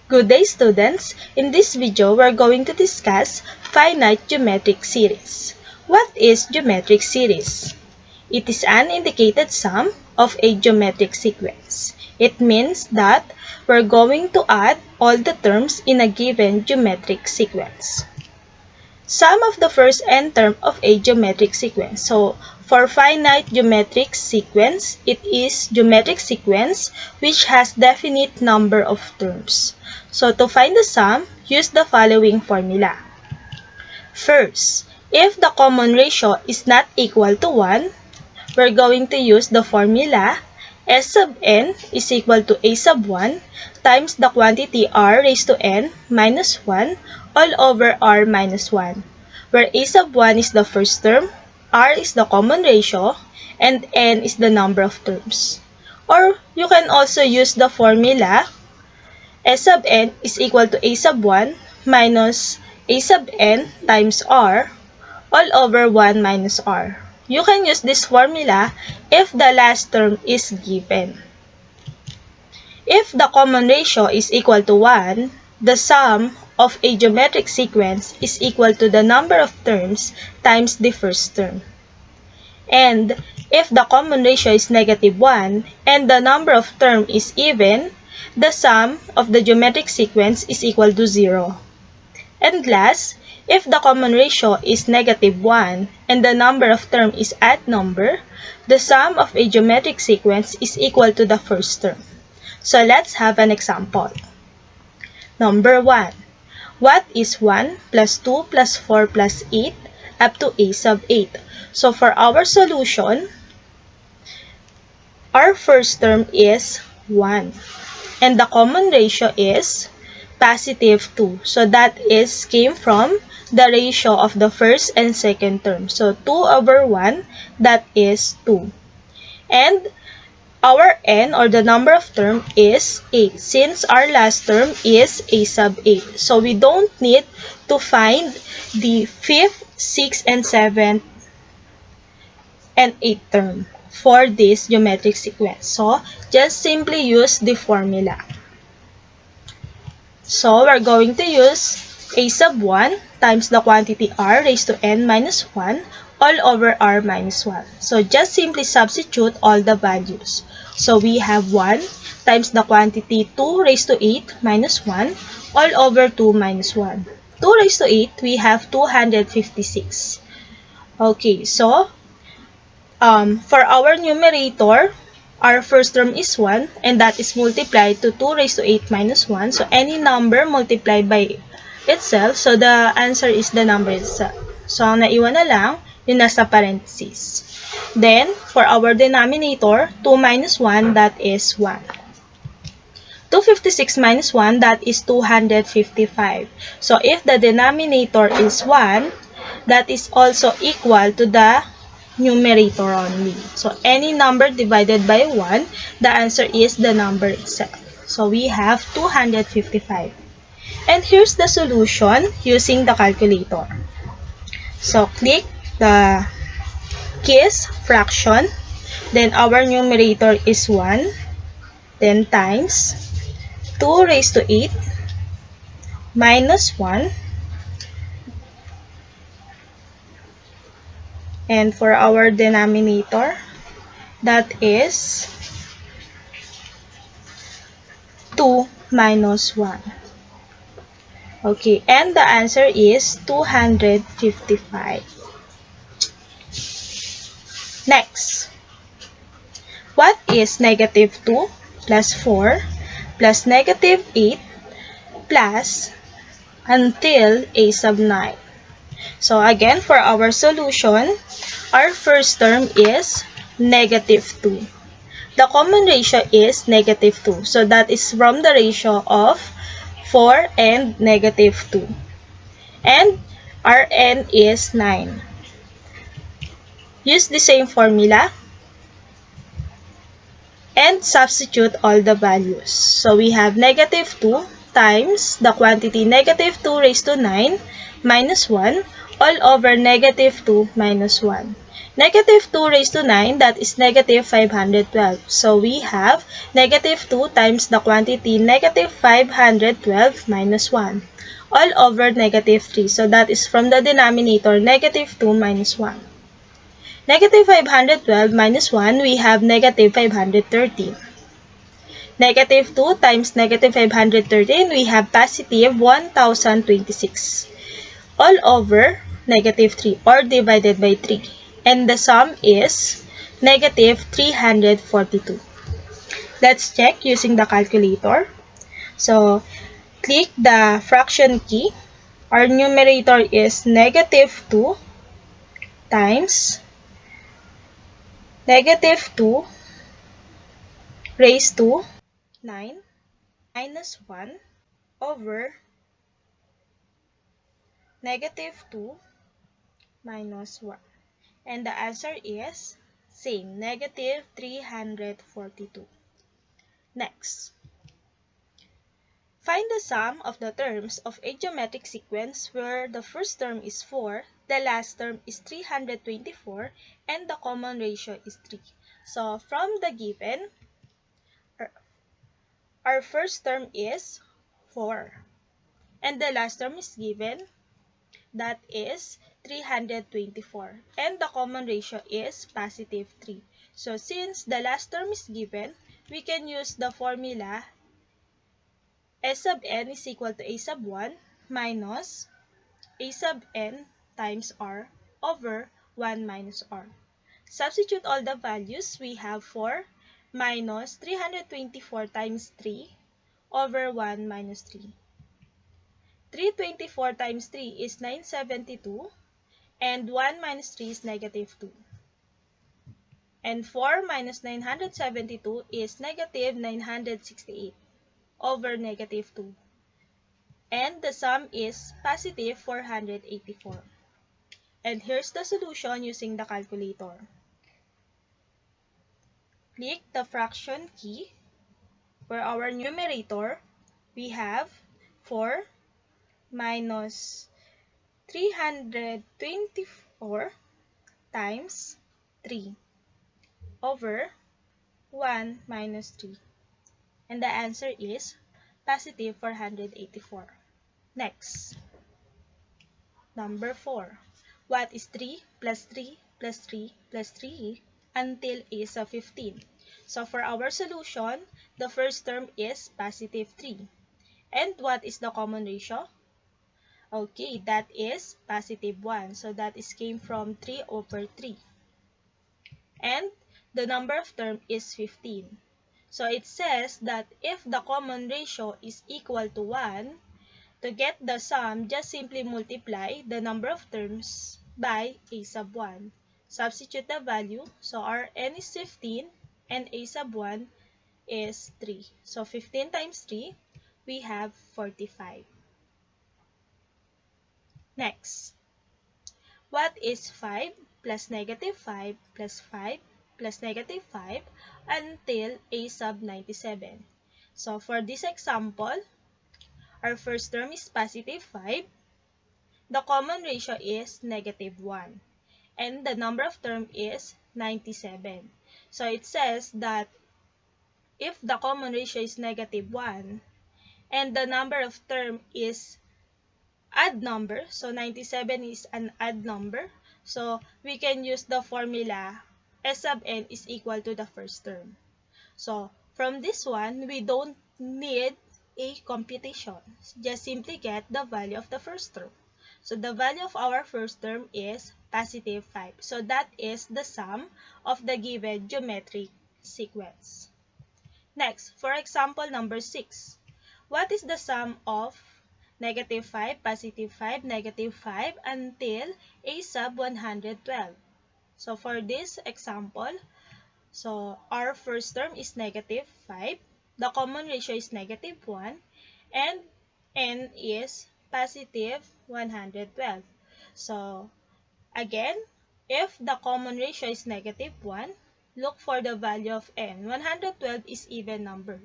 Good day, students! In this video, we're going to discuss finite geometric series. What is geometric series? It is an indicated sum of a geometric sequence. It means that we're going to add all the terms in a given geometric sequence. Sum of the first n term of a geometric sequence. So, for finite geometric sequence, it is geometric sequence which has definite number of terms. So, to find the sum, use the following formula. First, if the common ratio is not equal to 1, we're going to use the formula S sub n is equal to a sub 1 times the quantity r raised to n minus 1 all over r minus 1, where a sub 1 is the first term, r is the common ratio, and n is the number of terms. Or you can also use the formula S sub n is equal to a sub 1 minus a sub n times r all over 1 minus r. You can use this formula if the last term is given. If the common ratio is equal to 1, the sum of a geometric sequence is equal to the number of terms times the first term. And if the common ratio is negative 1 and the number of terms is even, the sum of the geometric sequence is equal to 0. And last, if the common ratio is negative 1 and the number of terms is odd number, the sum of a geometric sequence is equal to the first term. So let's have an example. Number 1. What is 1 plus 2 plus 4 plus 8 up to a sub 8? So for our solution, our first term is 1. And the common ratio is positive 2. So that came from the ratio of the first and second term. So 2 over 1, that is 2. And our n, or the number of term, is 8, since our last term is a sub 8. So we don't need to find the 5th, 6th, and 7th, and 8th term for this geometric sequence. So just simply use the formula. So we're going to use a sub 1 times the quantity r raised to n minus 1 all over r minus 1. So just simply substitute all the values. So we have 1 times the quantity 2 raised to 8 minus 1 all over 2 minus 1. 2 raised to 8, we have 256. Okay, so for our numerator, our first term is 1 and that is multiplied to 2 raised to 8 minus 1. So any number multiplied by itself, so the answer is the number itself. So ang naiwan na lang yung nasa parentheses. Then, for our denominator, 2 minus 1, that is 1. 256 minus 1, that is 255. So if the denominator is 1, that is also equal to the numerator only. So any number divided by 1, the answer is the number itself. So we have 255. And here's the solution using the calculator. So click the keys fraction, then our numerator is 1, then times 2 raised to 8 minus 1, and for our denominator, that is 2 minus 1. Okay, and the answer is 255. Next, what is negative 2 plus 4 plus negative 8 plus until a sub 9? So again, for our solution, our first term is negative 2. The common ratio is negative 2. So that is from the ratio of 4 and negative 2. And our n is 9. Use the same formula and substitute all the values. So we have negative 2 times the quantity negative 2 raised to 9 minus 1 all over negative 2 minus 1. Negative 2 raised to 9, that is negative 512. So we have negative 2 times the quantity negative 512 minus 1 all over negative 3. So that is from the denominator negative 2 minus 1. Negative 512 minus 1, we have negative 513. Negative 2 times negative 513, we have positive 1026. All over negative 3 or divided by 3. And the sum is negative 342. Let's check using the calculator. So, click the fraction key. Our numerator is negative 2 times negative 2 raised to 9 minus 1 over negative 2 minus 1. And the answer is same, negative 342. Next, find the sum of the terms of a geometric sequence where the first term is 4, the last term is 324, and the common ratio is 3. So, from the given, our first term is 4, and the last term is given, that is 324, and the common ratio is positive 3. So, since the last term is given, we can use the formula a sub n is equal to a sub 1 minus a sub n times r over 1 minus r. Substitute all the values. We have 4 minus 324 times 3 over 1 minus 3. 324 times 3 is 972 and 1 minus 3 is negative 2. And 4 minus 972 is negative 968 over negative 2. And the sum is positive 484. And here's the solution using the calculator. Click the fraction key. For our numerator, we have 4 minus 324 times 3 over 1 minus 3. And the answer is positive 484. Next, number 4. What is 3 plus 3 plus 3 plus 3 until a sub 15? So for our solution, the first term is positive 3. And what is the common ratio? Okay, that is positive 1. So that is came from 3 over 3. And the number of term is 15. So it says that if the common ratio is equal to 1, to get the sum, just simply multiply the number of terms by a sub 1. Substitute the value. So our n is 15 and a sub 1 is 3. So 15 times 3, we have 45. Next, what is 5 plus negative 5 plus 5 plus negative 5 until a sub 97? So for this example, our first term is positive 5. The common ratio is negative 1. And the number of term is 97. So it says that if the common ratio is negative 1 and the number of term is odd number, so 97 is an odd number, so we can use the formula S sub n is equal to the first term. So from this one, we don't need a computation. Just simply get the value of the first term. So the value of our first term is positive 5. So that is the sum of the given geometric sequence. Next, for example number 6. What is the sum of negative 5, positive 5, negative 5 until a sub 112? So for this example, so our first term is negative 5, the common ratio is negative 1, and n is positive 112. So again, if the common ratio is negative 1, look for the value of n. 112 is even number.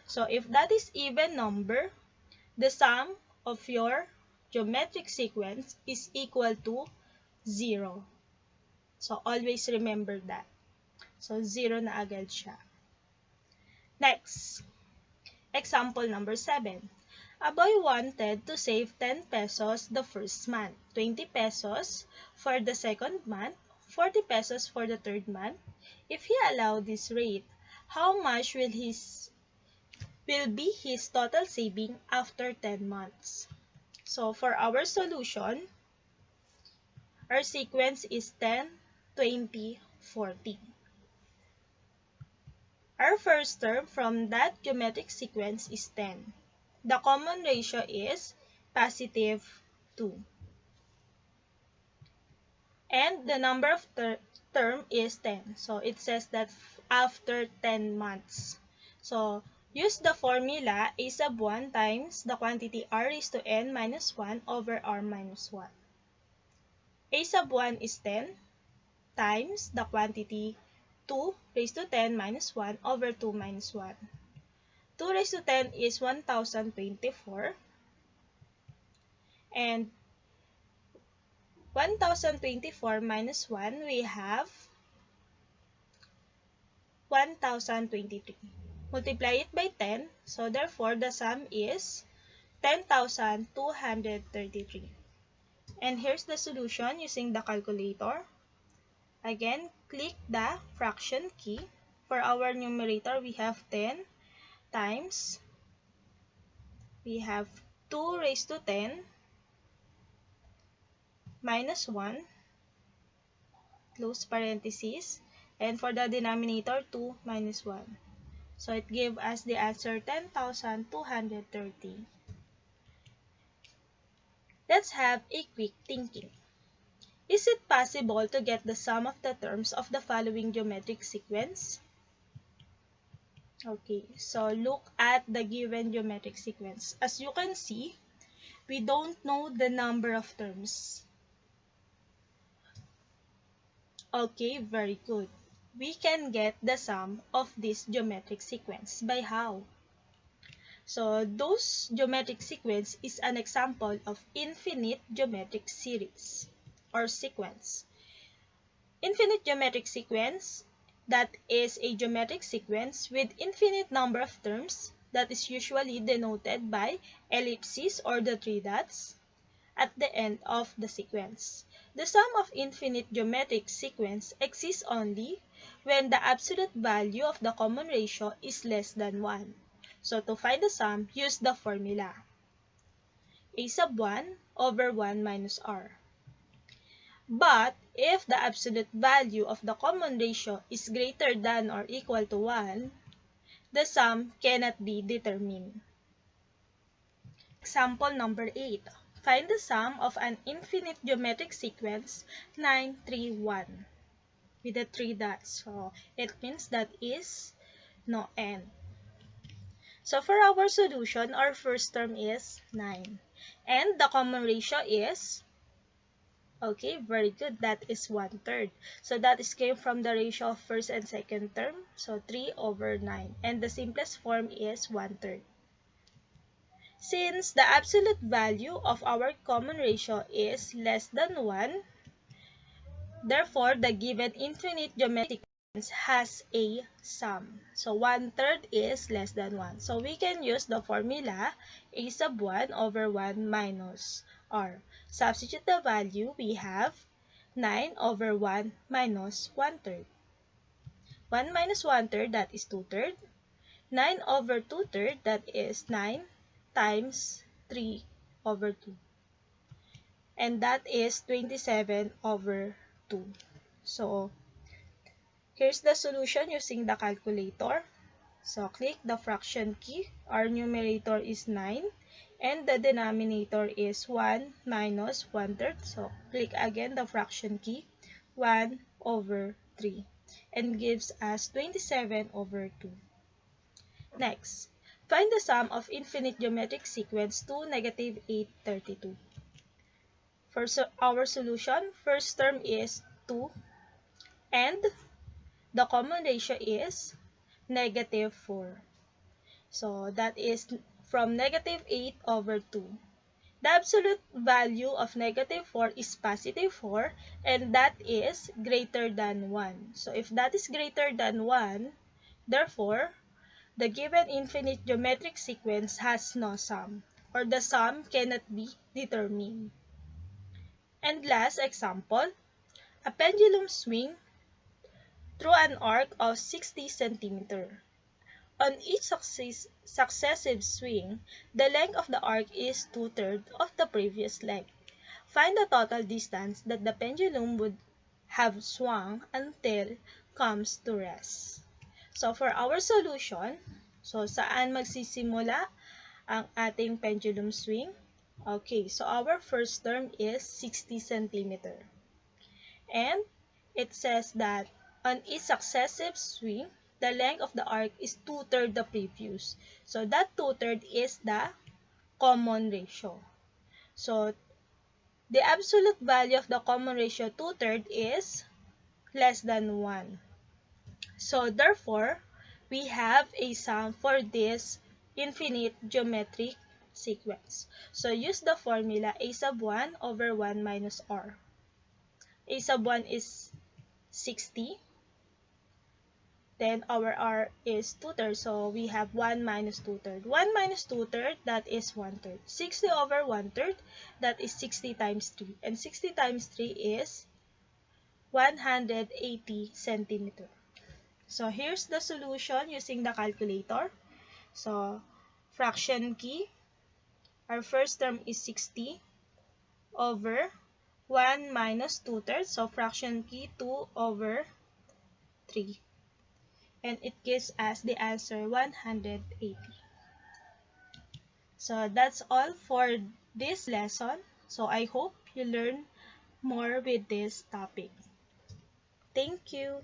So if that is even number, the sum of your geometric sequence is equal to 0. So, always remember that. So, 0 na agad siya. Next, example number 7. A boy wanted to save 10 pesos the first month, 20 pesos for the second month, 40 pesos for the third month. If he allowed this rate, how much will be his total saving after 10 months? So for our solution, our sequence is 10, 20, 40. Our first term from that geometric sequence is 10. The common ratio is positive 2. And the number of term is 10. So it says that after 10 months. So use the formula a sub 1 times the quantity r raised to n minus 1 over r minus 1. A sub 1 is 10 times the quantity 2 raised to 10 minus 1 over 2 minus 1. 2 raised to 10 is 1024. And 1024 minus 1, we have 1023. Multiply it by 10, so therefore the sum is 10,233. And here's the solution using the calculator. Again, click the fraction key. For our numerator, we have 10 times, we have 2 raised to 10 minus 1, close parenthesis, and for the denominator, 2 minus 1. So it gave us the answer 10,230. Let's have a quick thinking. Is it possible to get the sum of the terms of the following geometric sequence? Okay, so look at the given geometric sequence. As you can see, we don't know the number of terms. Okay, very good. We can get the sum of this geometric sequence. By how? So, those geometric sequence is an example of infinite geometric series or sequence. Infinite geometric sequence, that is a geometric sequence with infinite number of terms that is usually denoted by ellipses or the three dots at the end of the sequence. The sum of infinite geometric sequence exists only when the absolute value of the common ratio is less than 1. So to find the sum, use the formula a sub 1 over 1 minus r. But if the absolute value of the common ratio is greater than or equal to 1, the sum cannot be determined. Example number 8. Find the sum of an infinite geometric sequence 9, 3, 1 with the three dots. So it means that is no end. So for our solution, our first term is 9. And the common ratio is, okay, very good, that is 1/3. So that is came from the ratio of first and second term. So 3 over 9. And the simplest form is 1/3. Since the absolute value of our common ratio is less than 1, therefore the given infinite geometric sequence has a sum. So 1/3 is less than 1. So we can use the formula a sub 1 over 1 minus r. Substitute the value, we have 9 over 1 minus 1/3. 1 minus 1/3, that is 2/3. 9 over 2/3, that is 9 times 3 over 2. And that is 27 over 2. So, here's the solution using the calculator. So, click the fraction key. Our numerator is 9. And the denominator is 1 minus 1/3. So, click again the fraction key. 1 over 3. And gives us 27 over 2. Next, find the sum of infinite geometric sequence 2, negative 8, 32. For our solution, first term is 2 and the common ratio is negative 4. So that is from negative 8 over 2. The absolute value of negative 4 is positive 4, and that is greater than 1. So if that is greater than 1, therefore, the given infinite geometric sequence has no sum, or the sum cannot be determined. And last example, a pendulum swing through an arc of 60 cm. On each successive swing, the length of the arc is 2/3 of the previous length. Find the total distance that the pendulum would have swung until comes to rest. So for our solution, so saan magsisimula ang ating pendulum swing? Okay, so our first term is 60 cm. And it says that on each successive swing, the length of the arc is 2/3 the previous. So that 2/3 is the common ratio. So the absolute value of the common ratio 2/3 is less than 1. So therefore, we have a sum for this infinite geometric sequence. So use the formula a sub 1 over 1 minus r. A sub 1 is 60. Then our r is 2/3, so we have 1 minus 2/3. 1 minus 2/3, that is 1/3. 60 over 1/3, that is 60 times 3. And 60 times 3 is 180 centimeter. So here's the solution using the calculator. So fraction key, our first term is 60 over 1 minus 2/3. So fraction key 2 over 3. And it gives us the answer 180. So that's all for this lesson. So I hope you learn more with this topic. Thank you.